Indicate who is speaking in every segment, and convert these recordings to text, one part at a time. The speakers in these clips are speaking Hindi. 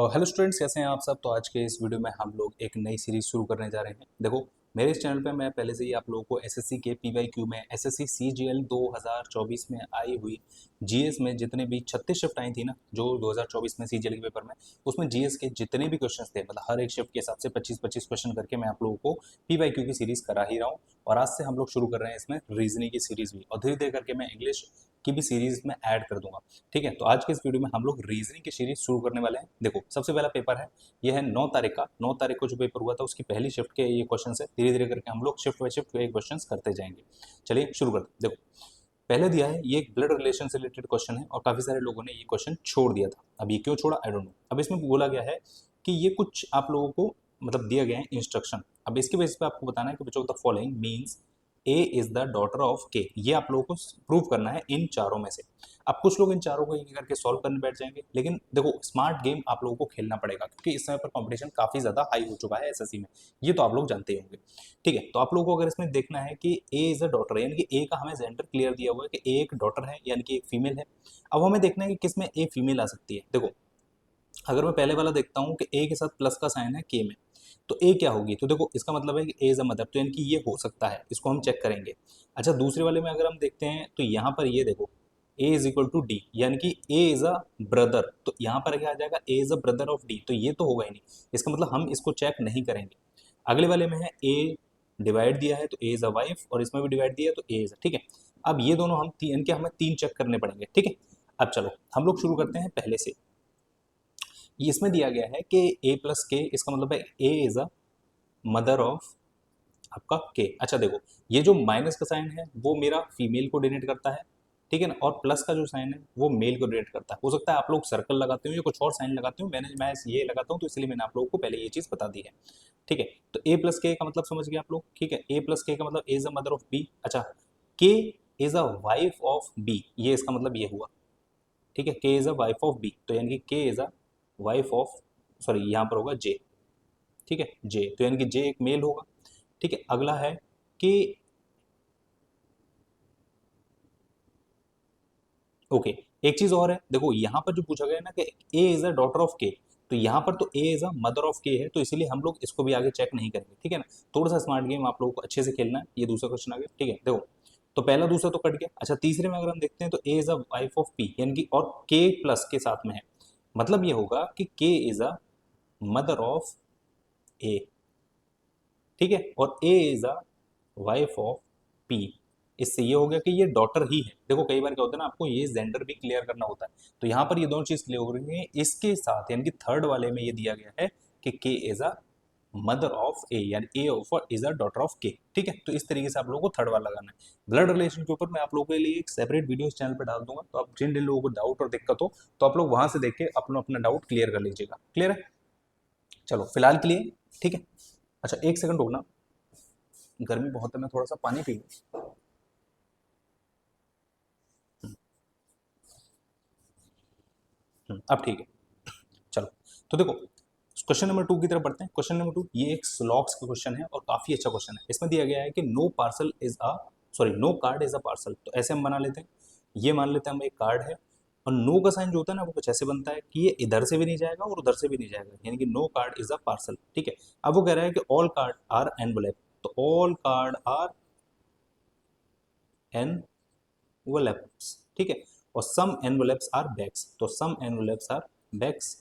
Speaker 1: हेलो स्टूडेंट्स, कैसे हैं आप सब। तो आज के इस वीडियो में हम लोग एक नई सीरीज शुरू करने जा रहे हैं। देखो, मेरे इस चैनल पे मैं पहले से ही आप लोगों को एसएससी के पीवाईक्यू में एसएससी सीजीएल 2024 में आई हुई जीएस में जितने भी 36 शिफ्ट आई थी ना, जो 2024 में सीजीएल के पेपर में, उसमें जीएस के जितने भी क्वेश्चंस थे, मतलब हर एक शिफ्ट के हिसाब से 25-25 क्वेश्चन करके मैं आप लोगों को पीवाईक्यू की सीरीज करा ही रहा हूँ। और आज से हम लोग शुरू कर रहे हैं इसमें रीजनिंग की सीरीज भी, और धीरे धीरे करके मैं इंग्लिश की भी सीरीज में ऐड कर दूंगा। ठीक है, तो आज के इस वीडियो में हम लोग रीजनिंग की सीरीज शुरू करने वाले हैं। देखो, सबसे पहला पेपर है, यह है 9 तारीख का। 9 तारीख को जो पेपर हुआ था उसकी पहली शिफ्ट के ये क्वेश्चन है। धीरे धीरे करके हम लोग शिफ्ट बाय शिफ्ट के क्वेश्चन करते जाएंगे। चलिए शुरू करते हैं। देखो, पहले दिया है, ये एक ब्लड रिलेशन से रिलेटेड क्वेश्चन है और काफी सारे लोगों ने ये क्वेश्चन छोड़ दिया था। अब ये क्यों छोड़ा, आई डोंट नो। अब इसमें बोला गया है कि ये कुछ आप लोगों को मतलब दिया गया है इंस्ट्रक्शन। अब इसके बेसिस पे आपको बताना है कि which of the following means A is the daughter of के। ये आप लोगों को प्रूव करना है इन चारों में से। अब कुछ लोग इन चारों को एक करके सॉल्व करने बैठ जाएंगे, लेकिन देखो, स्मार्ट गेम आप लोगों को खेलना पड़ेगा क्योंकि इस समय पर कंपटीशन काफी ज्यादा हाई हो चुका है एसएससी में। ये तो आप लोग जानते ही होंगे। ठीक है, तो आप लोगों को अगर इसमें देखना है कि ए इज अ डॉटर, यानी कि ए का हमें जेंडर क्लियर दिया हुआ है कि ए एक डॉटर है, यानी कि एक फीमेल है। अब हमें देखना है कि किसमें ए फीमेल आ सकती है। देखो, अगर मैं पहले वाला देखता हूँ कि ए के साथ प्लस का साइन है के में, तो ए क्या होगी, तो देखो इसका मतलब है कि ए इज अ मदर, तो यानी कि ये हो सकता है, इसको हम चेक करेंगे। अच्छा, दूसरे वाले में अगर हम देखते हैं तो यहाँ पर ये देखो, ए इज इक्वल टू डी, यानी कि ए इज अ ब्रदर, तो यहाँ पर क्या आ जाएगा, A is a brother of D, तो ये तो होगा ही नहीं। इसका मतलब हम इसको चेक नहीं करेंगे। अगले वाले में है ए डिवाइड दिया है तो ए इज अ वाइफ, और इसमें भी डिवाइड दिया है तो ए इज, ठीक है। अब ये दोनों हम तीन के हमें तीन चेक करने पड़ेंगे, ठीक है। अब चलो हम लोग शुरू करते हैं पहले से। ये इसमें दिया गया है कि ए प्लस के, इसका मतलब है ए इज अ मदर ऑफ आपका के। अच्छा देखो, ये जो माइनस का साइन है वो मेरा फीमेल को डिनोट करता है, ठीक है ना, और प्लस का जो साइन है वो मेल को डिनोट करता है। हो सकता है आप लोग सर्कल लगाते हो या कुछ और साइन लगाते हो, मैं ये लगाता हूँ, तो इसलिए मैंने आप लोगों को पहले ये चीज बता दी है। ठीक है, तो ए प्लस के का मतलब समझ गए आप लोग। ठीक है, ए प्लस के का मतलब A is a mother of B. अच्छा, K is a wife of B, ये इसका मतलब ये हुआ। ठीक है, K is a wife of B, तो यानी कि K is a wife of, sorry यहाँ पर होगा जे। ठीक है, जे, तो यानी कि जे एक मेल होगा। ठीक है, अगला है कि ओके, एक चीज और है, देखो यहाँ पर जो पूछा गया है ना कि ए इज अ डॉटर ऑफ के, तो यहाँ पर तो A is a mother of के है, तो इसीलिए हम लोग इसको भी आगे चेक नहीं करेंगे। ठीक है ना, थोड़ा सा स्मार्ट गेम आप लोगों को अच्छे से खेलना है। ये दूसरा क्वेश्चन आ गया, ठीक है। देखो, तो पहला दूसरा तो कट गया। अच्छा, तीसरे में अगर हम देखते हैं तो A is a wife of P, यानी कि और के प्लस के साथ में है, मतलब ये होगा कि K is a mother of A. ठीक है, और A is a wife of P. इससे ये हो गया कि ये डॉटर ही है। देखो, कई बार क्या होता है ना, आपको ये जेंडर भी क्लियर करना होता है, तो यहाँ पर ये दोनों चीज क्लियर हो रही है। इसके साथ यानी कि थर्ड वाले में ये दिया गया है कि K is a mother of A, यानी A of is a daughter of K. ठीक है, तो इस तरीके से आप लोगों को थर्ड वाला लगाना है। ब्लड रिलेशन के ऊपर मैं आप लोगों के लिए एक सेपरेट वीडियो इस चैनल पर डाल दूंगा, तो आप जिन जिन लोगों को डाउट और दिक्कत हो तो आप लोग वहां से देख के अपना अपना डाउट क्लियर कर लीजिएगा। क्लियर है, चलो फिलहाल के लिए। ठीक है, अच्छा एक सेकंड रुकना, गर्मी बहुत है, मैं थोड़ा सा पानी पी लूं। अब ठीक है, चलो। तो देखो, क्वेश्चन नंबर 2 की तरफ बढ़ते हैं। क्वेश्चन नंबर 2 ये एक स्लॉग्स का क्वेश्चन है और काफी अच्छा क्वेश्चन है। इसमें दिया गया है कि no parcel is a, sorry, no card is a parcel, तो ऐसे हम बना लेते हैं। ये मान लेते हैं हम एक कार्ड है, और नो का साइन जो होता है ना वो कुछ ऐसे बनता है कि ये इधर से भी नहीं जाएगा और उधर से भी नहीं जाएगा, यानी कि no card is a parcel. ठीक है, अब वो कह रहा है कि ऑल कार्ड आर एनवलप, तो ऑल कार्ड आर एनवलप्स। ठीक है, और सम एनवलप्स आर बैग्स, तो सम एनवलप्स आर बैग्स।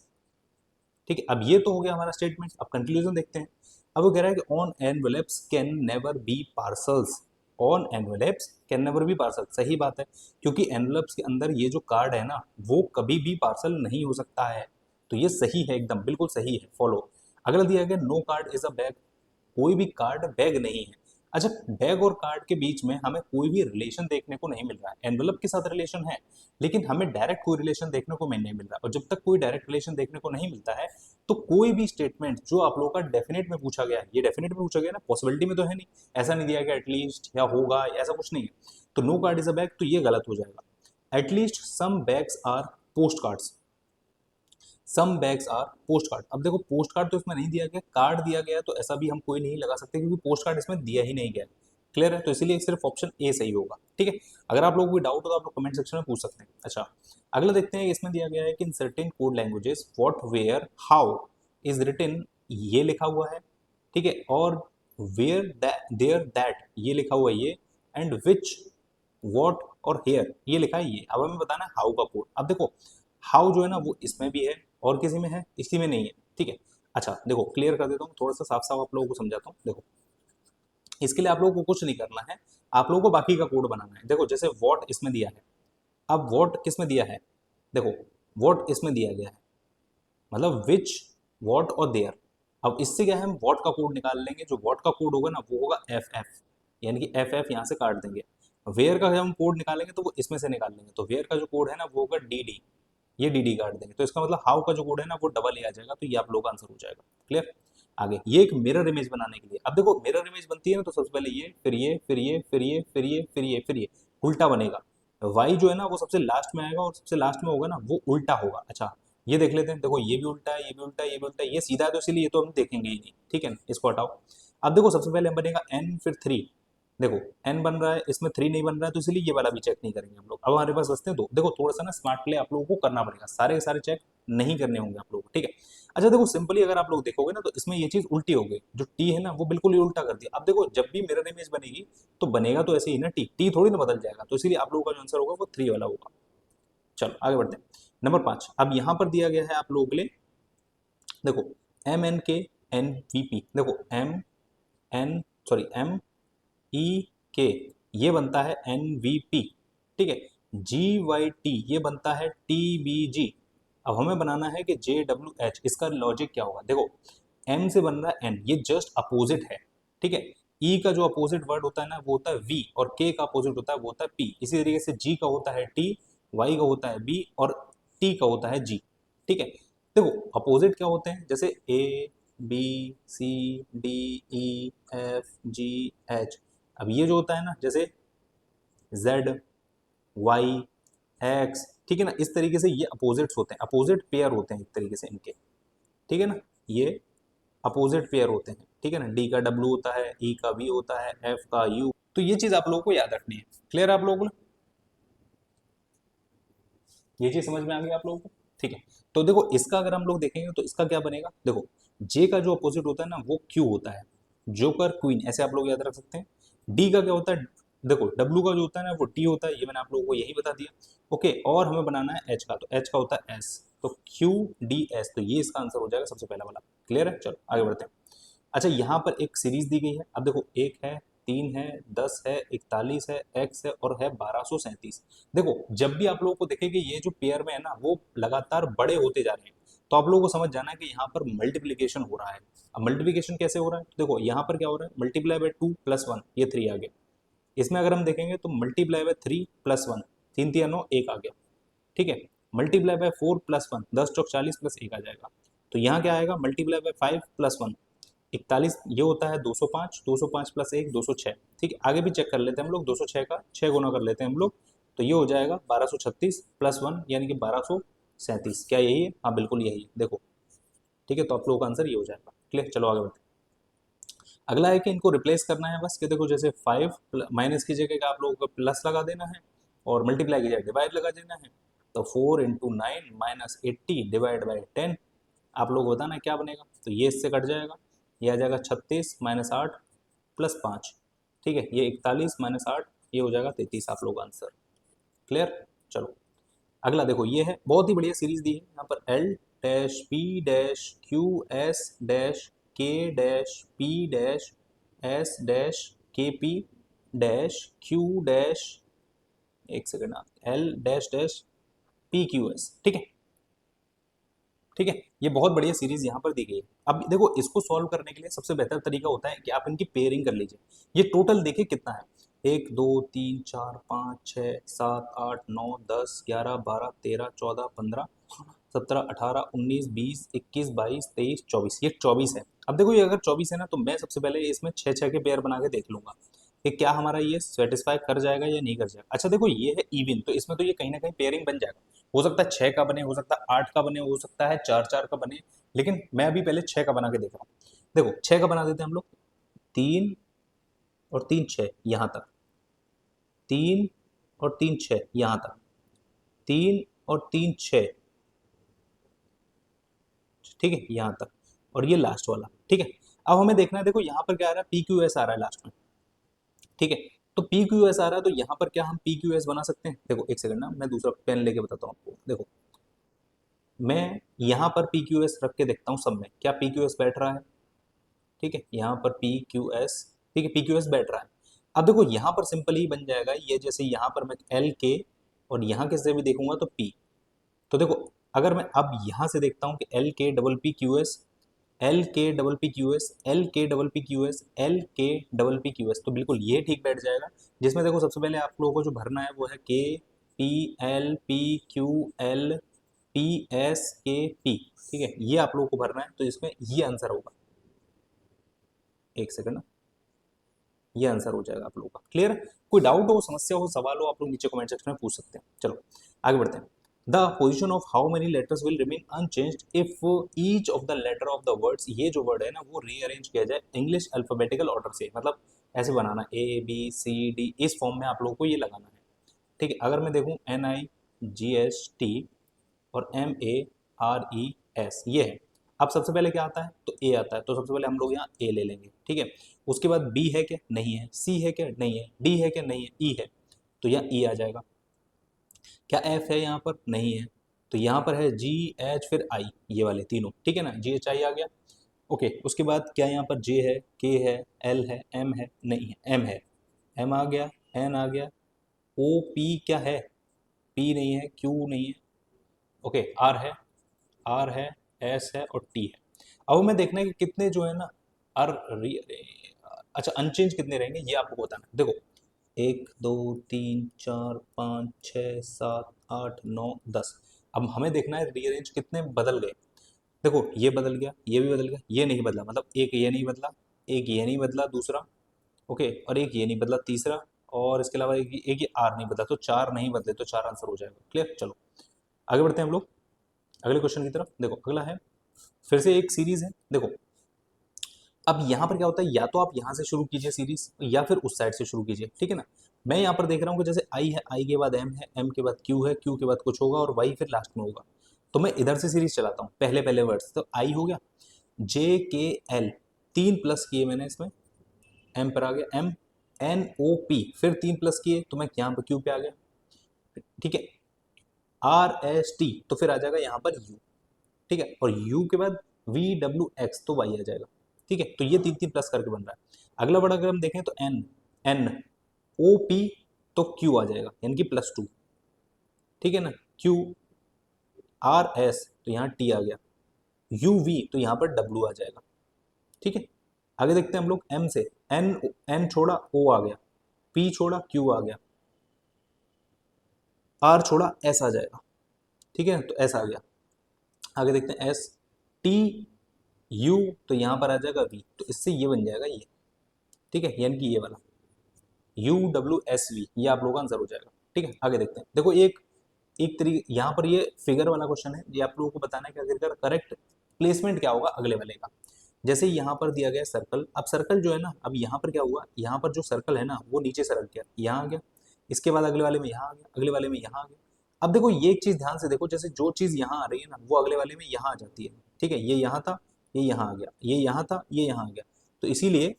Speaker 1: ठीक है, अब ये तो हो गया हमारा स्टेटमेंट। अब कंक्लूजन देखते हैं। अब वो कह रहा है कि on envelopes can never B parcels, on envelopes can never B parcel, सही बात है, क्योंकि एनवेलप्स के अंदर ये जो कार्ड है ना वो कभी भी पार्सल नहीं हो सकता है। तो ये सही है, एकदम बिल्कुल सही है, फॉलो। अगला दिया गया no card is a bag, कोई भी कार्ड बैग नहीं है। अच्छा, बैग और कार्ड के बीच में हमें कोई भी रिलेशन देखने को नहीं मिल रहा है। एनवेलप के साथ रिलेशन है, लेकिन हमें डायरेक्ट कोई रिलेशन देखने को नहीं मिल रहा, और जब तक कोई डायरेक्ट रिलेशन देखने को नहीं मिलता है तो कोई भी स्टेटमेंट जो आप लोगों का डेफिनेट में पूछा गया है, ये डेफिनेट में पूछा गया ना, पॉसिबिलिटी में तो है नहीं, ऐसा नहीं दिया गया एटलीस्ट या होगा, ऐसा कुछ नहीं है। तो no card is a bag, तो ये गलत हो जाएगा। At least some bags are post cards, some bags are post card. अब देखो, पोस्ट कार्ड तो इसमें नहीं दिया गया, कार्ड दिया गया, तो ऐसा भी हम कोई नहीं लगा सकते क्योंकि पोस्ट कार्ड इसमें दिया ही नहीं गया। क्लियर है? तो इसीलिए सिर्फ ऑप्शन ए सही होगा। ठीक है, अगर आप लोगों को कोई डाउट हो तो आप लोग कमेंट सेक्शन में पूछ सकते हैं। अच्छा, अगला देखते हैं, इसमें दिया गया है कि in certain code languages what where how is written, ये लिखा हुआ है। ठीक है, और वेयर देयर दैट ये लिखा हुआ है ये, एंड विच व्हाट और हेयर ये लिखा है ये। अब हमें बताना है हाउ का कोड। अब देखो हाउ जो है ना वो इसमें भी है और किसी में है, इसी में नहीं है। ठीक है, अच्छा देखो क्लियर कर देता हूँ, थोड़ा सा साफ साफ आप लोगों को समझाता हूँ। देखो इसके लिए आप लोगों को कुछ नहीं करना है, आप लोगों को बाकी का कोड बनाना है। देखो जैसे वॉट इसमें दिया है, अब वॉट किस में दिया है, देखो वॉट इसमें दिया गया है, मतलब विच वॉट और देयर। अब इससे क्या है, हम वॉट का कोड निकाल लेंगे, जो वॉट का कोड होगा ना वो होगा एफ एफ, यानी कि एफ एफ यहाँ से काट देंगे। वेयर का जब हम कोड निकालेंगे तो वो इसमें से निकाल लेंगे, तो वेयर का जो कोड है ना वो होगा डी डी, ये डी डी काट देंगे। तो इसका मतलब हाउ का जो कोड है ना वो डबल ए आ जाएगा, तो ये आप लोग का आंसर हो जाएगा। क्लियर? आगे ये एक मिरर इमेज बनाने के लिए, अब देखो मिरर इमेज बनती है ना तो सबसे पहले ये, फिर ये, फिर ये, फिर ये, फिर ये, फिर ये, फिर ये, उल्टा बनेगा। वाई जो है ना वो सबसे लास्ट में आएगा और सबसे लास्ट में होगा ना वो उल्टा होगा। अच्छा ये देख लेते हैं, देखो ये भी उल्टा है, ये भी उल्टा है, ये भी उल्टा है, ये सीधा है तो इसीलिए ये तो हम देखेंगे ही नहीं। ठीक है, इसको हटाओ। अब देखो सबसे पहले बनेगा एन, फिर थ्री। देखो एन बन रहा है, इसमें थ्री नहीं बन रहा है, तो इसलिए ये वाला भी चेक नहीं करेंगे हम लोग। अब हमारे पास बचते हैं दो। देखो थोड़ा सा ना स्मार्ट प्ले आप लोगों को करना पड़ेगा, सारे के सारे चेक नहीं करने होंगे आप लोगों को। ठीक है, अच्छा देखो सिंपली अगर आप लोग देखोगे ना तो इसमें ये चीज उल्टी हो गई, जो टी है ना वो बिल्कुल ही उल्टा कर दिया। अब देखो जब भी मिरर इमेज बनेगी तो बनेगा तो ऐसे ही ना, टी टी थोड़ी ना बदल जाएगा, तो इसीलिए आप लोगों का जो आंसर होगा वो थ्री वाला होगा। चलो आगे बढ़ते हैं। नंबर 5, अब यहाँ पर दिया गया है आप लोगों के लिए, देखो एम एन के एन वी पी, देखो एम ई के ये बनता है एन वी पी। ठीक है, जी वाई टी ये बनता है टी बी जी। अब हमें बनाना है कि जे डब्ल्यू एच, इसका लॉजिक क्या होगा। देखो एम से बन रहा है एन, ये जस्ट अपोजिट है। ठीक है, ई का जो अपोजिट वर्ड होता है ना वो होता है वी, और के का अपोजिट होता है वो होता है पी। इसी तरीके से जी का होता है टी, वाई का होता है बी, और टी का होता है जी। ठीक है, देखो अपोजिट क्या होते हैं, जैसे A B C D E F G H. अब ये जो होता है ना जैसे जेड वाई एक्स, ठीक है ना, इस तरीके से ये अपोजिट्स होते हैं, अपोजिट पेयर होते हैं एक तरीके से इनके। ठीक है ना, ये अपोजिट पेयर होते हैं। ठीक है ना, डी का डब्ल्यू होता है, ई का वी होता है, एफ का यू। तो ये चीज आप लोगों को याद रखनी है। क्लियर आप लोगों को? ये चीज समझ में आ गई आप लोगों को? ठीक है, तो देखो इसका अगर हम लोग देखेंगे तो इसका क्या बनेगा, देखो जे का जो अपोजिट होता है ना वो क्यू होता है, जोकर क्वीन ऐसे आप लोग याद रख सकते हैं। डी का क्या होता है, देखो डब्ल्यू का जो होता है ना वो टी होता है, ये मैंने आप लोगों को यही बता दिया। ओके, और हमें बनाना है एच का, तो एच का होता है एस, तो क्यू डी एस, तो ये इसका आंसर हो जाएगा सबसे पहला वाला। क्लियर है? चलो आगे बढ़ते हैं। अच्छा यहाँ पर एक सीरीज दी गई है, अब देखो एक है, तीन है, 10 है, 41 है, एक्स है, और है 1237। देखो जब भी आप लोगों को देखे कि ये जो पेयर में है ना वो लगातार बड़े होते जा रहे हैं, तो आप लोगों को समझ जाना है कि यहाँ पर मल्टीप्लीकेशन हो रहा है। अब मल्टीप्लीकेशन कैसे हो रहा है, तो देखो यहाँ पर क्या हो रहा है, मल्टीप्लाई बाय 2 प्लस 1, ये 3 आ गया। इसमें अगर हम देखेंगे तो मल्टीप्लाई बाय 3 प्लस 1, 3 3 9 1 आ गया। ठीक है, multiply by 4 plus 1, 10 Chowk 40 plus 1 आ जाएगा। तो यहाँ क्या आएगा, मल्टीप्लाई बाय 5 प्लस 1, 41, ये होता है 205, 205 प्लस 1 206। ठीक है, आगे भी चेक कर लेते हैं हम लोग, 206 का 6 गुना कर लेते हैं हम लोग, तो ये हो जाएगा 1236 प्लस 1 यानी कि 1237। क्या यही है? हाँ बिल्कुल यही है, देखो। ठीक है, तो आप लोगों का आंसर ये हो जाएगा। क्लियर? चलो आगे बढ़ते हैं। अगला है कि इनको रिप्लेस करना है बस, कि देखो जैसे 5 माइनस की जगह आप लोगों को प्लस लगा देना है, और मल्टीप्लाई की जगह डिवाइड लगा देना है। तो 4 इंटू 9 माइनस 80 डिवाइड बाई 10, आप लोग बताना क्या बनेगा, तो ये इससे कट जाएगा, ये आ जाएगा 36 माइनस 8 प्लस 5। ठीक है, ये 41 माइनस 8, ये हो जाएगा 33 आप लोग का आंसर। क्लियर? चलो अगला देखो, ये है बहुत ही बढ़िया सीरीज दी है यहाँ पर, L dash P dash Q S dash K dash P dash S dash K P dash Q dash, एक second, L dash dash P Q S. ठीक है, ठीक है, ये बहुत बढ़िया सीरीज यहाँ पर दी गई है। अब देखो इसको सॉल्व करने के लिए सबसे बेहतर तरीका होता है कि आप इनकी पेयरिंग कर लीजिए। ये टोटल देखिए कितना है, 1 2 3 4 5 6 7 8 9 10 11 12 13 14 15 17 18 19 20 21 22 23 24, ये 24 है। अब देखो ये अगर 24 है ना तो मैं सबसे पहले इसमें 6 6 के पेयर बना के देख लूंगा कि क्या हमारा ये सेटिस्फाई कर जाएगा या नहीं कर जाएगा। अच्छा देखो ये है इवन, तो इसमें तो ये कहीं ना कहीं पेयरिंग बन जाएगा। हो सकता है 6 का बने, हो सकता है 8 का बने, हो सकता है 4 4 का बने, लेकिन मैं अभी पहले 6 का बना के देख रहा हूँ। देखो 6 का बना देते हैं हम लोग, 3 और 3 6 यहाँ तक, 3 और 3 6 यहाँ तक, 3 और 3 6, ठीक है, यहाँ तक, और ये लास्ट वाला, ठीक है। अब हमें देखना है, देखो यहाँ पर क्या आ रहा है, पी क्यू एस आ रहा है लास्ट में, ठीक है। तो पी क्यू एस आ रहा है, तो यहाँ पर क्या हम पी क्यू एस बना सकते हैं? देखो एक सेकंड ना, मैं दूसरा पेन लेके बताता हूँ आपको। देखो मैं यहाँ पर पी क्यू एस रख के देखता हूँ सब में, क्या पी क्यू एस बैठ रहा है? ठीक है, यहाँ पर पी क्यू एस, ठीक है, पी क्यू एस बैठ रहा है। अब देखो यहाँ पर सिंपल ही बन जाएगा ये, जैसे यहाँ पर मैं एल के और यहाँ के से भी देखूंगा तो पी, तो देखो अगर मैं अब यहाँ से देखता हूँ कि L K double P Q S, L K double P Q S, L K double P Q S, L K double P Q S, तो बिल्कुल ये ठीक बैठ जाएगा। जिसमें देखो सबसे पहले आप लोगों को जो भरना है वो है के P L P Q L P S के पी, ठीक है, ये आप लोगों को भरना है, तो इसमें ये आंसर होगा। एक सेकंड ना, ये आंसर हो जाएगा आप लोगों का। क्लियर? कोई डाउट हो, समस्या हो, सवाल हो, आप लोग नीचे कमेंट सेक्शन में पूछ सकते हैं। चलो आगे बढ़ते हैं। The position of how many letters will remain unchanged if each of the letter of the words, ये जो वर्ड है ना वो रीअरेंज किया जाए इंग्लिश अल्फाबेटिकल ऑर्डर से, मतलब ऐसे बनाना ए बी सी डी, इस फॉर्म में आप लोगों को ये लगाना है, ठीक है। अगर मैं देखूँ N I G S T और M A R E S, ये है। अब सबसे पहले क्या आता है? तो ए आता है, तो सबसे पहले हम लोग यहाँ ए ले लेंगे, ठीक है। उसके बाद बी है क्या? नहीं है। सी है क्या? नहीं है। डी है क्या? नहीं है। ई है, तो यहाँ ई आ जाएगा। क्या एफ है यहाँ पर? नहीं है, तो यहाँ पर है जी एच फिर आई, ये वाले तीनों, ठीक है ना, जी एच आई आ गया। ओके, उसके बाद क्या यहाँ पर जे है, के है, एल है, एम है? नहीं है, एम है, एम आ गया, एन आ गया, ओ पी क्या है? पी नहीं है, क्यू नहीं है, ओके, आर है, आर है, एस है और टी है। अब हमें देखना है कि कितने जो है ना आर, अच्छा अनचेंज कितने रहेंगे ये आपको बताना है। देखो 1 2 3 4 5 6 7 8 9 10, अब हमें देखना है रीअरेंज कितने बदल गए। देखो ये बदल गया, ये भी बदल गया, ये नहीं बदला, मतलब एक ये नहीं बदला, एक ये नहीं बदला दूसरा, ओके, और एक ये नहीं बदला तीसरा, और इसके अलावा एक ये आर नहीं बदला, तो चार नहीं बदले, तो चार आंसर हो जाएगा। क्लियर? चलो आगे बढ़ते हैं हम लोग अगले क्वेश्चन की तरफ। देखो अगला है, फिर से एक सीरीज है। देखो अब यहाँ पर क्या होता है, या तो आप यहाँ से शुरू कीजिए सीरीज, या फिर उस साइड से शुरू कीजिए, ठीक है ना। मैं यहाँ पर देख रहा हूँ कि जैसे आई है, आई के बाद एम है, एम के बाद क्यू है, क्यू के बाद कुछ होगा, और वाई फिर लास्ट में होगा, तो मैं इधर से सीरीज चलाता हूँ, पहले पहले वर्ड्स, तो आई हो गया, जे के एल, 3 प्लस किए मैंने इसमें, एम पर आ गया, एम एन ओ पी, फिर 3 प्लस किए तो मैं यहाँ पर क्यू पे आ गया, ठीक है, आर एस टी, तो फिर आ जाएगा यहाँ पर यू, ठीक है, और u के बाद वी डब्ल्यू एक्स, तो y आ जाएगा, ठीक है। तो ये 3 3 प्लस करके बन रहा है। अगला वर्ड अगर हम देखें तो n, n o p, तो q आ जाएगा, यानी कि +2, ठीक है ना, q r s, तो यहाँ t आ गया, u v, तो यहाँ पर w आ जाएगा, ठीक है। आगे देखते हैं हम लोग m से, n, n छोड़ा o आ गया, p छोड़ा q आ गया, r छोड़ा s आ जाएगा, ठीक है, तो s आ गया। आगे देखते हैं s, t u, तो यहाँ पर आ जाएगा v, तो इससे ये बन जाएगा ये, ठीक है, यानी कि ये वाला यू डब्ल्यू एस वी, ये आप लोगों का आंसर हो जाएगा, ठीक है। आगे देखते हैं, देखो एक एक तरीके यहाँ पर ये फिगर वाला क्वेश्चन है, ये आप लोगों को बताना है कि आखिरकार करेक्ट प्लेसमेंट क्या होगा अगले वाले का। जैसे यहाँ पर दिया गया सर्कल, अब सर्कल जो है ना, अब यहाँ पर क्या हुआ, यहाँ पर जो सर्कल है ना वो नीचे सरक गया, यहाँ आ गया, इसके बाद अगले वाले में यहाँ आ गया, अगले वाले में यहाँ आ गया। अब देखो ये एक चीज ध्यान से देखो, जैसे जो चीज यहाँ आ रही है ना वो अगले वाले में यहाँ आ जाती है, ठीक है, ये यहाँ था, ये यहाँ आ गया, ये यहाँ था, ये यहाँ आ गया, तो इसीलिए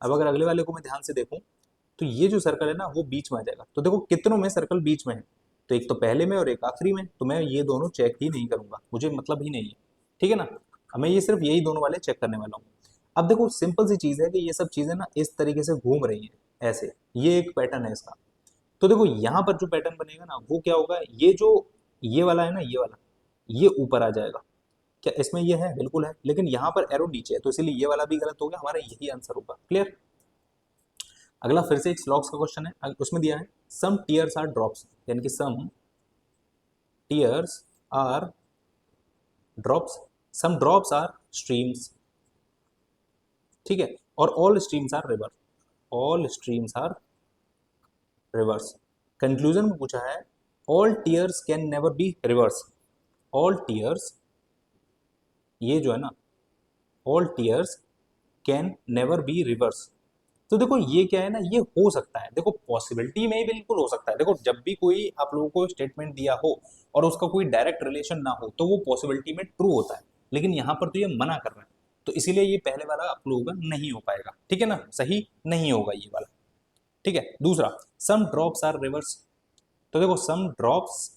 Speaker 1: अब अगर अगले वाले को मैं ध्यान से देखूं तो ये जो सर्कल है ना वो बीच में आ जाएगा। तो देखो कितनों में सर्कल बीच में है, तो एक तो पहले में और एक आखिरी में, तो मैं ये दोनों चेक ही नहीं करूंगा, मुझे मतलब ही नहीं है, ठीक है ना। अब मैं ये सिर्फ यही दोनों वाले चेक करने वाला हूँ। अब देखो सिंपल सी चीज है कि ये सब चीजें ना इस तरीके से घूम रही हैं ऐसे, ये एक पैटर्न है इसका। तो देखो यहाँ पर जो पैटर्न बनेगा ना वो क्या होगा, ये जो ये वाला है ना, ये वाला ये ऊपर आ जाएगा, क्या इसमें ये है? बिल्कुल है, लेकिन यहाँ पर एरो नीचे है, तो इसीलिए ये वाला भी गलत हो गया, हमारा यही आंसर होगा। क्लियर? अगला फिर से एक स्लॉग्स का क्वेश्चन है, उसमें दिया है सम टीयर्स आर ड्रॉप्स, यानी कि some tears are drops, some drops are streams, ठीक है, और all streams are river, all streams are rivers. Conclusion में पूछा है all tears can never be rivers, all tears, ये जो है ना all tears can never be rivers, तो देखो ये क्या है ना, ये हो सकता है, देखो पॉसिबिलिटी में ही बिल्कुल हो सकता है। देखो जब भी कोई आप लोगों को स्टेटमेंट दिया हो और उसका कोई डायरेक्ट रिलेशन ना हो तो वो पॉसिबिलिटी में ट्रू होता है, लेकिन यहाँ पर तो ये मना कर रहा है, तो इसीलिए ये पहले वाला आप लोगों का नहीं हो पाएगा, ठीक है ना, सही नहीं होगा ये वाला। ठीक है, दूसरा सम ड्रॉप्स आर रिवर्स। तो देखो सम ड्रॉप्स,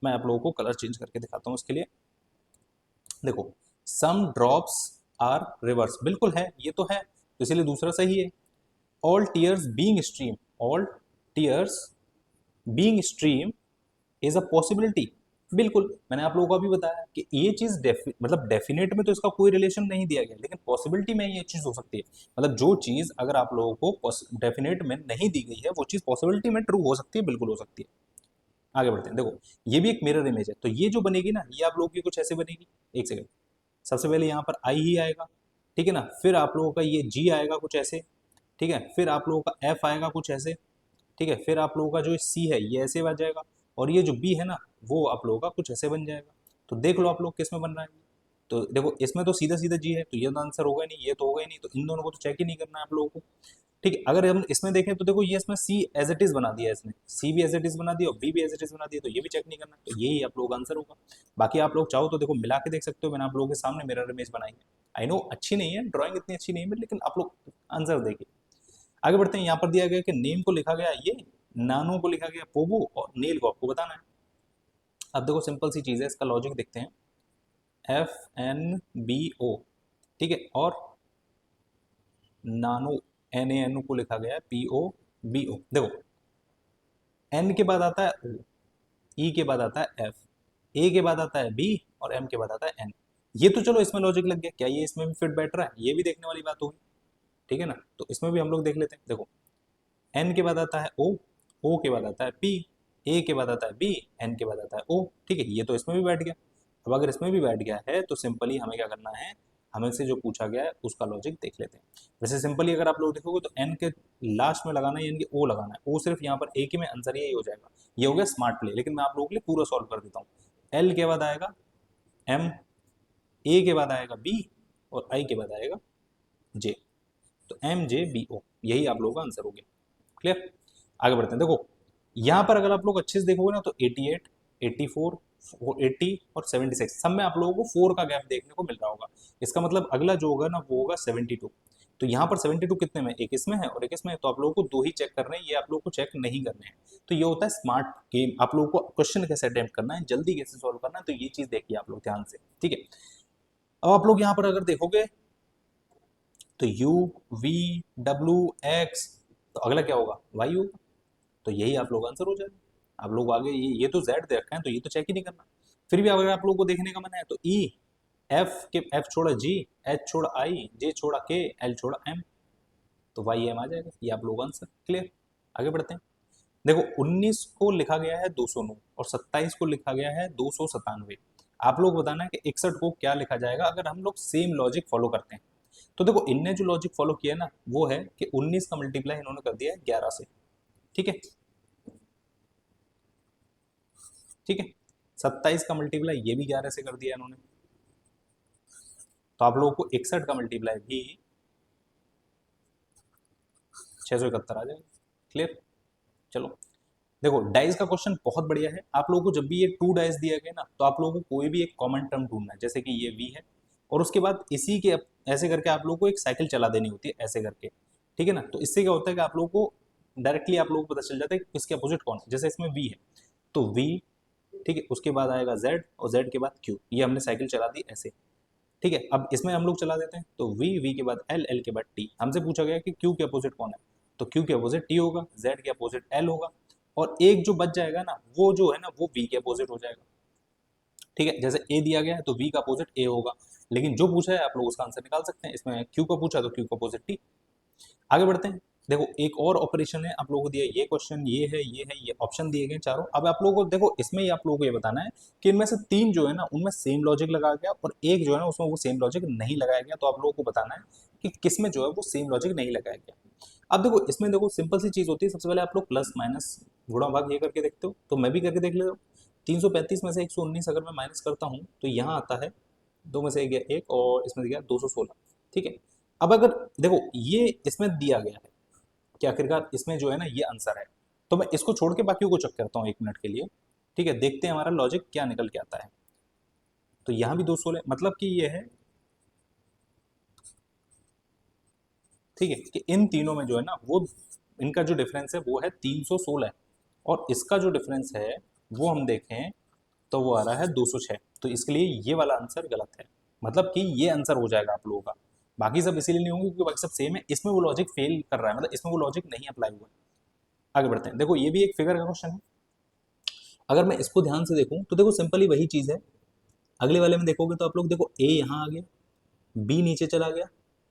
Speaker 1: मैं आप लोगों को कलर चेंज करके दिखाता हूँ इसके लिए। देखो सम ड्रॉप्स आर रिवर्स, बिल्कुल है, ये तो है, तो इसीलिए दूसरा सही है। All tears being stream, all tears being stream is a possibility, बिल्कुल मैंने आप लोगों को अभी बताया कि ये चीज मतलब डेफिनेट में तो इसका कोई रिलेशन नहीं दिया गया, लेकिन पॉसिबिलिटी में ये चीज हो सकती है। मतलब जो चीज अगर आप लोगों को डेफिनेट में नहीं दी गई है वो चीज पॉसिबिलिटी में ट्रू हो सकती है, बिल्कुल हो सकती है। आगे बढ़ते हैं, देखो ये भी एक मिरर इमेज है, तो ये जो बनेगी ना ये आप लोगों की कुछ ऐसे बनेगी। एक सेकंड, सबसे पहले यहाँ पर आई ही आएगा, ठीक है ना, फिर आप लोगों का ये जी आएगा कुछ ऐसे, ठीक है, फिर आप लोगों का एफ आएगा कुछ ऐसे, ठीक है, फिर आप लोगों का जो सी है ये ऐसे बन जाएगा, और ये जो बी है ना वो आप लोगों का कुछ ऐसे बन जाएगा। तो देख लो आप लोग किस में बन रहा है। तो देखो इसमें तो सीधा सीधा जी है, तो ये तो आंसर होगा ही नहीं, ये तो होगा ही नहीं, तो इन दोनों को तो चेक ही नहीं करना है आप लोगों को। ठीक है, अगर हम इसमें देखें तो देखो ये इसमें सी एज इट इज बना दिया है, इसने सी भी एज इट इज बना दिया और बी भी एज इट इज बना दिया, तो ये भी चेक नहीं करना, तो यही आप लोगों का आंसर होगा। बाकी आप लोग चाहो तो देखो मिला के देख सकते हो, मैंने आप लोगों के सामने मिरर इमेज बनाई है। आई नो अच्छी नहीं है ड्राइंग, इतनी अच्छी नहीं है, लेकिन आप लोग आंसर देखिए। आगे बढ़ते हैं, यहाँ पर दिया गया कि नेम को लिखा गया ये, नानो को लिखा गया पोबो, और नेल को आपको बताना है। अब देखो सिंपल सी चीज है, इसका लॉजिक देखते हैं। FNBO, ठीक है, और नानो NaNO को लिखा गया है POBO। देखो N के बाद आता है O, E के बाद आता है F, A के बाद आता है B, और M के बाद आता है N। ये तो चलो इसमें लॉजिक लग गया, क्या ये इसमें भी फिट बैठ रहा है, ये भी देखने वाली बात होगी, ठीक है ना, तो इसमें भी हम लोग देख लेते हैं। देखो N के बाद आता है O, O के बाद आता है P, A के बाद आता है B, N के बाद आता है O, ठीक है, ये तो इसमें भी बैठ गया। अब अगर इसमें भी बैठ गया है तो सिंपली हमें क्या करना है, हमें से जो पूछा गया है उसका लॉजिक देख लेते हैं। वैसे सिंपली अगर आप लोग देखोगे तो N के लास्ट में लगाना है यानी कि O लगाना है, O सिर्फ यहाँ पर एक ही में आंसर यही हो जाएगा, ये हो गया स्मार्ट प्ले। लेकिन मैं आप लोगों के लिए पूरा सॉल्व कर देता हूँ। L के बाद आएगा M, A के बाद आएगा B, और I के बाद आएगा J, तो MJBO, यही आप लोगों का आंसर हो गया। क्लियर, आगे बढ़ते हैं। देखो यहाँ पर अगर आप लोग अच्छे से देखोगे ना तो 88, 84, 80 और 76 सब में आप लोगों को 4 का गैप देखने को मिल रहा होगा। इसका मतलब अगला जो होगा ना वो होगा 72। तो यहाँ पर 72 कितने में, एक इसमें है और एक इसमें है, तो आप लोगों को दो ही चेक करने हैं, ये आप लोगों को चेक नहीं करने हैं। तो ये होता है स्मार्ट गेम, आप लोगों को क्वेश्चन कैसे अटेम्प्ट करना है, जल्दी कैसे सॉल्व करना है, तो ये चीज देखिए आप लोग ध्यान से, ठीक है। अब आप लोग यहाँ पर अगर देखोगे तो U V W X, तो अगला क्या होगा, Y होगा, तो यही आप लोग आंसर हो जाएगा। आप लोग आगे ये तो Z दे रखा है तो ये तो चेक ही नहीं करना। फिर भी अगर आप लोगों को देखने का मन है तो E, F के F छोड़ा G, H छोड़ा I, J छोड़ा K, L छोड़ा M, तो YM आ जाएगा, ये आप लोग आंसर। क्लियर, आगे बढ़ते हैं। देखो 19 को लिखा गया है 209 और 27 को लिखा गया है 297। आप लोग बताना है कि 61 को क्या लिखा जाएगा अगर हम लोग सेम लॉजिक फॉलो करते हैं। तो देखो इनने जो लॉजिक फॉलो किया है ना वो है कि 19 का मल्टीप्लाई इन्होंने कर दिया है 11 से, ठीक है, ठीक है, 27 का मल्टीप्लाई ये भी 11 से कर दिया इन्होंने, तो आप लोगों को 61 का मल्टीप्लाई भी 671 आ जाएगा। क्लियर, चलो देखो डाइस का क्वेश्चन बहुत बढ़िया है। आप लोगों को जब भी ये 2 डाइस दिया गया ना तो आप लोगों को कोई भी एक कॉमन टर्म ढूंढना है, जैसे कि ये V है और उसके बाद इसी के ऐसे करके आप लोगों को एक साइकिल चला देनी होती है ऐसे करके, ठीक है ना, तो इससे क्या होता है कि आप लोगों को डायरेक्टली आप लोगों को पता चल जाता है कि इसके अपोजिट कौन है। जैसे इसमें V है तो V, ठीक है, उसके बाद आएगा Z और Z के बाद Q, ये हमने साइकिल चला दी ऐसे, ठीक है। अब इसमें हम लोग चला देते हैं तो V के बाद L, L के बाद T। हमसे पूछा गया कि Q के अपोजिट कौन है, तो Q के अपोजिट T होगा, Z के अपोजिट L होगा, और एक जो बच जाएगा ना वो जो है ना वो V के अपोजिट हो जाएगा, ठीक है। जैसे A दिया गया है तो V का अपोजिट A होगा, लेकिन जो पूछा है आप लोग उसका आंसर निकाल सकते हैं। इसमें Q का पूछा तो Q का अपोजिट T। आगे बढ़ते हैं। देखो एक और ऑपरेशन है आप लोगों को दिया, ये क्वेश्चन ये ऑप्शन दिए गए चारों। अब आप लोगों को देखो इसमें ही आप लोगों को ये बताना है कि इनमें से 3 जो है ना उनमें सेम लॉजिक लगाया गया और एक जो है ना उसमें वो सेम लॉजिक नहीं लगाया गया, तो आप लोगों को बताना है कि किस में जो है वो सेम लॉजिक नहीं लगाया गया। अब देखो इसमें देखो सिंपल सी चीज होती है, सबसे पहले आप लोग प्लस माइनस गुणा भाग ये करके देखते हो, तो मैं भी करके देख लेता हूँ। 335 में से 119 अगर मैं माइनस करता हूँ तो यहाँ आता है 2 में से गया 1 और इसमें से गया 216, ठीक है। अब अगर देखो ये इसमें दिया गया है कि आखिरकार इसमें जो है ना ये आंसर है, तो मैं इसको छोड़ के बाकी को चेक करता हूँ 1 मिनट के लिए। ठीक है, देखते हैं हमारा लॉजिक क्या निकल के आता है। तो यहाँ भी 216, मतलब कि ये है, ठीक है, कि इन तीनों में जो है ना वो इनका जो डिफरेंस है वो है 316, और इसका जो डिफरेंस है वो हम देखें तो वो आ रहा है 206। तो इसके लिए ये वाला आंसर गलत है, मतलब कि ये आंसर हो जाएगा आप लोगों का। बाकी सब इसीलिए नहीं होंगे क्योंकि बाकी सब सेम है, इसमें वो लॉजिक फेल कर रहा है, मतलब इसमें वो लॉजिक नहीं अप्लाई हुआ है। आगे बढ़ते हैं। देखो ये भी एक फिगर का क्वेश्चन है। अगर मैं इसको ध्यान से देखूं तो देखो सिंपली वही चीज़ है। अगले वाले में देखोगे तो आप लोग देखो ए यहाँ आ गया, बी नीचे चला गया,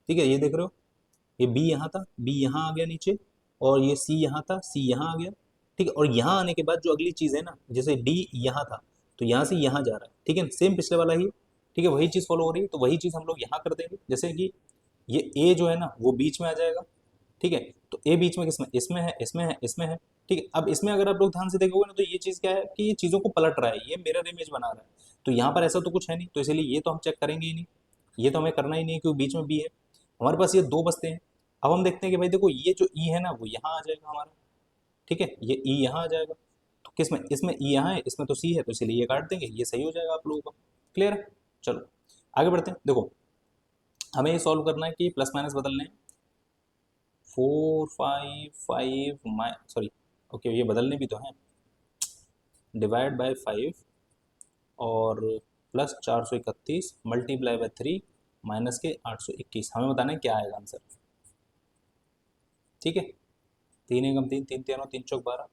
Speaker 1: ठीक है, ये देख रहे हो, ये बी यहाँ था, बी यहाँ आ गया नीचे, और ये सी यहाँ था, सी यहाँ आ गया, ठीक है। और यहाँ आने के बाद जो अगली चीज़ है ना, जैसे डी यहाँ था तो यहाँ से यहाँ जा रहा है, ठीक है, सेम पिछले वाला ही, ठीक है, वही चीज़ फॉलो हो रही है। तो वही चीज़ हम लोग यहाँ कर देंगे, जैसे कि ये ए जो है ना वो बीच में आ जाएगा, ठीक है। तो ए बीच में किसमें, इसमें है, इसमें है, इसमें है, ठीक है। अब इसमें अगर आप लोग ध्यान से देखोगे ना तो ये चीज़ क्या है कि ये चीज़ों को पलट रहा है, ये मिरर इमेज बना रहा है। तो यहाँ पर ऐसा तो कुछ है नहीं, तो इसीलिए ये तो हम चेक करेंगे ही नहीं, ये तो हमें करना ही नहीं है क्योंकि बीच में बी है। हमारे पास ये दो बचते हैं। अब हम देखते हैं कि भाई देखो ये जो ई है ना वो यहाँ आ जाएगा हमारा, ठीक है, ये ई यहाँ आ जाएगा। तो किसमें, इसमें ई यहाँ है, इसमें तो सी है, तो इसलिए ये काट देंगे, ये सही हो जाएगा आप लोगों का। क्लियर है? चलो आगे बढ़ते हैं। देखो हमें ये सॉल्व करना है कि प्लस माइनस बदलने हैं, 4 5 5 सॉरी, ओके ये बदलने भी तो हैं, डिवाइड बाय 5 और प्लस 431 मल्टीप्लाई बाय 3 माइनस के 821। हमें बताना है क्या आएगा आंसर, ठीक है। 3 एकम 3, 3 3 3 चौक 12,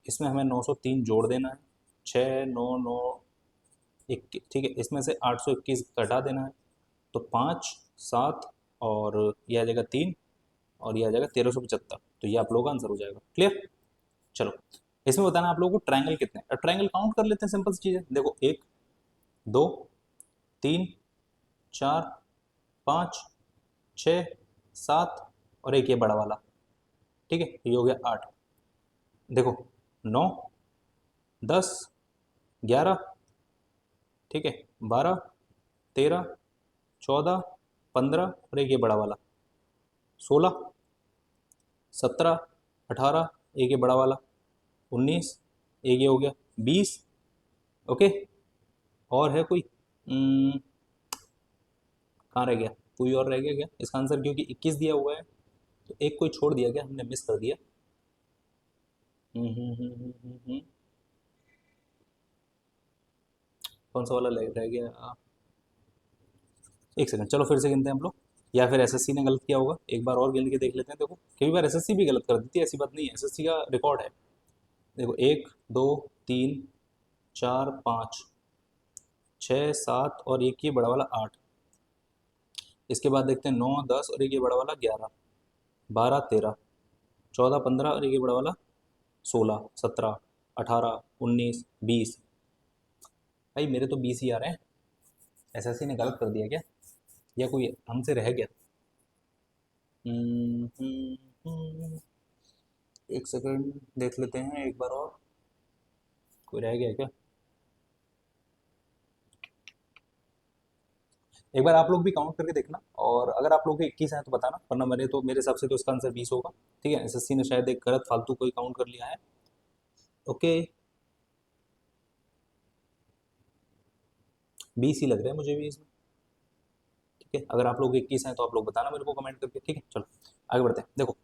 Speaker 1: इसमें हमें 903 जोड़ देना है, 6 9 9 21, ठीक है। इसमें से 821 घटा देना है, तो 5 7 और ये आ जाएगा 3, और ये आ जाएगा 1375। तो ये आप लोगों का आंसर हो जाएगा। क्लियर? चलो इसमें बताना है आप लोगों को ट्रायंगल कितने हैं। ट्रायंगल काउंट कर लेते हैं, सिंपल सी चीज़ है। देखो 1 2 3 4 5 6 7 और एक ये बड़ा वाला, ठीक है, ये हो गया 8। देखो 9 10 11, ठीक है, 12 13 14 15 और एक ये बड़ा वाला 16 17 18, एक ये बड़ा वाला 19, एक ये हो गया 20। ओके, और है कोई? कहाँ रह गया? कोई और रह गया क्या इसका आंसर? क्योंकि 21 दिया हुआ है, तो एक कोई छोड़ दिया क्या हमने, मिस कर दिया? कौन सा वाला रह गया? एक सेकंड, चलो फिर से गिनते हैं हम लोग, या फिर एसएससी ने गलत किया होगा। एक बार और गिन के देख लेते हैं। देखो कई बार एसएससी भी गलत कर देती है, ऐसी बात नहीं है, एसएससी का रिकॉर्ड है। देखो 1 2 3 4 5 6 7 और एक ये बड़ा वाला 8। इसके बाद देखते हैं 9 10 और एक ये बड़ा वाला 11 12 13 14 15 और एक ये बड़ा वाला 16 17 18 19 20। भाई मेरे तो 20 ही आ रहे हैं, एसएससी ने गलत कर दिया क्या, या कोई हमसे रह गया? हम्म, हम्म, हम्म, एक सेकंड देख लेते हैं एक बार और, कोई रह गया क्या? एक बार आप लोग भी काउंट करके देखना, और अगर आप लोग के 21 हैं तो बताना, वरना मेरे हिसाब से तो इसका आंसर 20 होगा। ठीक है, एसएससी ने शायद एक गलत फालतू कोई काउंट कर लिया है। ओके, 20 ही लग रहा है मुझे भी इसमें। ठीक है, अगर आप लोग 21 हैं तो आप लोग बताना मेरे को कमेंट करके। ठीक है, चलो आगे बढ़ते हैं। देखो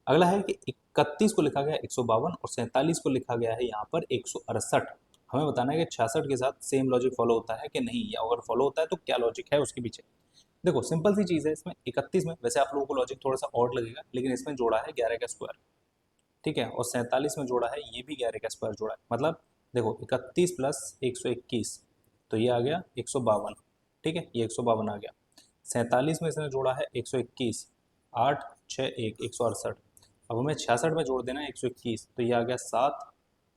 Speaker 1: अगला है कि 31 को लिखा गया 152 और 47 को लिखा गया है यहाँ पर 168। हमें बताना है कि 66 के साथ सेम लॉजिक फॉलो होता है कि नहीं, या अगर फॉलो होता है तो क्या लॉजिक है उसके पीछे। देखो सिंपल सी चीज़ है, इसमें 31 में वैसे आप लोगों को लॉजिक थोड़ा सा ऑड लगेगा, लेकिन इसमें जोड़ा है 11 का स्क्वायर, ठीक है, और 47 में जोड़ा है ये भी 11 का स्क्वायर जोड़ा है। मतलब देखो 31 प्लस 121, तो ये आ गया 152, ठीक है, ये 152 आ गया। 47 में इसने जोड़ा है 121, 8 6 1 168। अब हमें 66 में जोड़ देना है 121, तो ये आ गया 7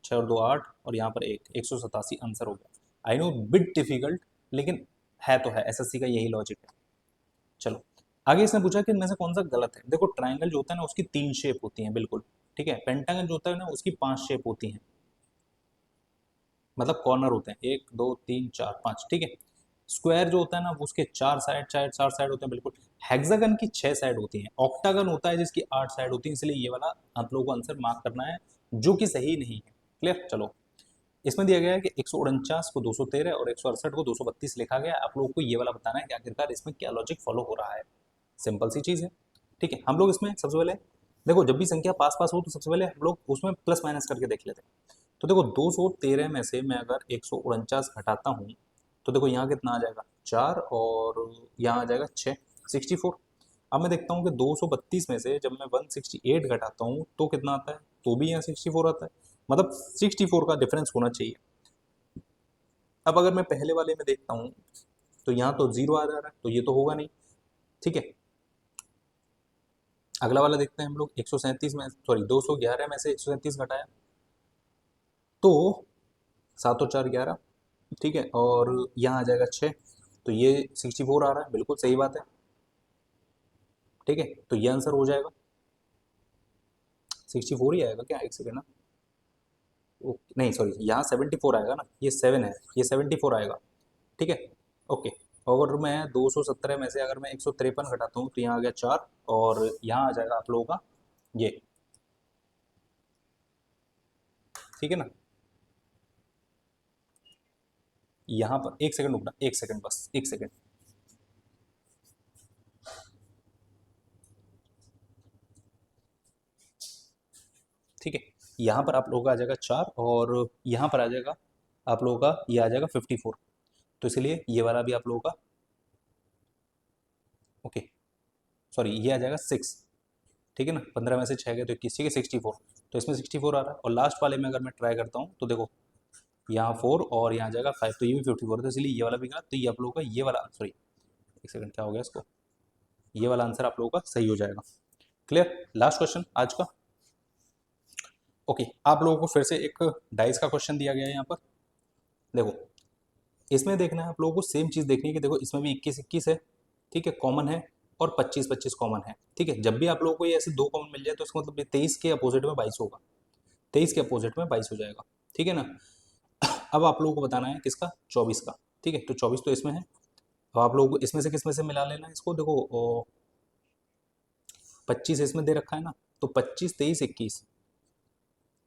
Speaker 1: 6 और 2 8, और यहाँ पर 187 आंसर हो गया। आई नो बिट डिफिकल्ट, लेकिन है तो है, एसएससी का यही लॉजिक है। चलो आगे इसने पूछा कि इनमें से कौन सा गलत है। देखो ट्राइंगल जो होता है ना उसकी 3 शेप होती हैं बिल्कुल, ठीक है। पेंटागन जो होता है ना उसकी 5 शेप होती हैं, मतलब कॉर्नर होते हैं 1 2 3 4 5, ठीक है। स्क्वायर जो होता है ना वो उसके 4 साइड होते हैं बिल्कुल। हेक्सागन की 6 साइड होती हैं, ऑक्टागन होता है जिसकी 8 साइड होती है, इसलिए ये वाला आप लोगों को आंसर मार्क करना है, जो कि सही नहीं है। क्लियर। चलो, इसमें दिया गया है कि 149 को 213 और 168 को 232 लिखा गया है। आप लोगों को ये वाला बताना है कि आखिरकार इसमें क्या लॉजिक फॉलो हो रहा है। सिंपल सी चीज़ है। ठीक है, हम लोग इसमें सबसे पहले देखो, जब भी संख्या पास पास हो तो सबसे पहले हम लोग उसमें प्लस माइनस करके देख लेते हैं। तो देखो 213 में से मैं अगर 149 घटाता हूँ तो देखो यहाँ कितना आ जाएगा 4, और यहाँ आ जाएगा 6, 64। अब मैं देखता हूँ कि 232 में से जब मैं 168 घटाता हूँ तो कितना आता है, तो भी यहाँ 64 आता है, मतलब 64 का डिफरेंस होना चाहिए। अब अगर मैं पहले वाले में देखता हूँ तो यहाँ तो 0 आ जा रहा है, तो ये तो होगा नहीं। ठीक है, अगला वाला देखते हैं हम लोग। 137 में, सॉरी 211 में से 137 घटाया तो 7 और 4 11। ठीक है, और यहाँ आ जाएगा 6, तो ये 64 आ रहा है, बिल्कुल सही बात है। ठीक है, तो ये आंसर हो जाएगा 64 ही आएगा क्या, एक सेकेंड ना, नहीं सॉरी, यहाँ 74 आएगा ना, ये 7 है, ये 74 आएगा। ठीक है, ओके। अगर मैं 217 में से अगर मैं 153 घटाता हूँ तो यहाँ आ गया 4, और यहाँ आ जाएगा आप लोगों का ये। ठीक है ना, यहाँ पर एक सेकंड रुकना, एक सेकंड, बस एक सेकंड। ठीक है, यहाँ पर आप लोगों का आ जाएगा 4, और यहाँ पर आ जाएगा आप लोगों का ये आ जाएगा 54, तो इसलिए ये वाला भी आप लोगों का, ओके सॉरी, ये आ जाएगा 6। ठीक है ना, 15 में से 6 गए तो 21, ठीक है 64, तो इसमें 64 आ रहा है। और लास्ट वाले में अगर मैं ट्राई करता हूँ तो देखो यहाँ 4 और यहाँ आ जाएगा 5, तो ये भी 54 है, तो इसलिए ये वाला भी गलत, तो ये आप लोगों का ये वाला, सॉरी एक सेकंड, क्या हो गया इसको, ये वाला आंसर आप लोगों का सही हो जाएगा। क्लियर। लास्ट क्वेश्चन आज का। ओके, आप लोगों को फिर से एक डाइस का क्वेश्चन दिया गया है यहाँ पर। देखो, इसमें देखना है आप लोगों को, सेम चीज़ देखनी है कि देखो इसमें भी 21 21 है, ठीक है, कॉमन है, और 25 25 कॉमन है। ठीक है, जब भी आप लोगों को ये ऐसे दो कॉमन मिल जाए तो इसका मतलब 23 के अपोजिट में 22 होगा, 23 के अपोजिट में 22 हो जाएगा। ठीक है ना। अब आप लोगों को बताना है किसका, 24 का। ठीक है, तो 24 तो इसमें है। अब आप लोगों को इसमें से किसमें से मिला लेना है इसको, देखो 25 इसमें दे रखा है ना, तो 25 23 21,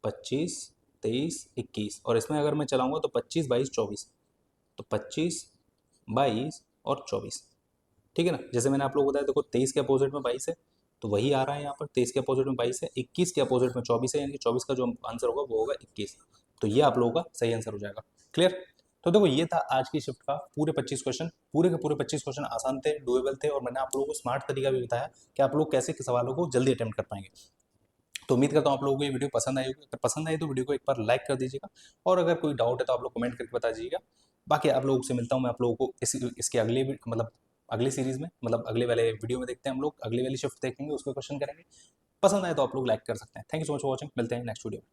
Speaker 1: 25 23 21, और इसमें अगर मैं चलाऊंगा तो 25 22 24, तो 25 22 और 24। ठीक है ना, जैसे मैंने आप लोगों को बताया, देखो 23 के अपोजिट में 22 है, तो वही आ रहा है यहाँ पर, 23 के अपोजिट में 22 है, 21 के अपोजिट में 24 है, यानी कि 24 का जो आंसर होगा वो होगा 21, तो ये आप लोगों का सही आंसर हो जाएगा। क्लियर। तो देखो ये था आज की शिफ्ट का पूरे 25 क्वेश्चन, पूरे के पूरे 25 क्वेश्चन आसान थे, डुएबल थे, और मैंने आप लोगों को स्मार्ट तरीका भी बताया कि आप लोग कैसे सवालों को जल्दी अटेम्प्ट कर पाएंगे। तो उम्मीद करता हूँ आप लोगों को ये वीडियो पसंद आई होगी। अगर पसंद आई तो वीडियो को एक बार लाइक कर दीजिएगा, और अगर कोई डाउट है तो आप लोग कमेंट करके बता दीजिएगा। बाकी आप लोगों से मिलता हूँ मैं आप लोगों को इसके अगले मतलब अगले सीरीज में, मतलब अगले वाले वीडियो में देखते हैं हम लोग, अगली वाली शिफ्ट देखेंगे, उसको क्वेश्चन करेंगे। पसंद आए तो आप लोग लाइक कर सकते हैं। Thank you so much for watching, मिलते हैं नेक्स्ट वीडियो में।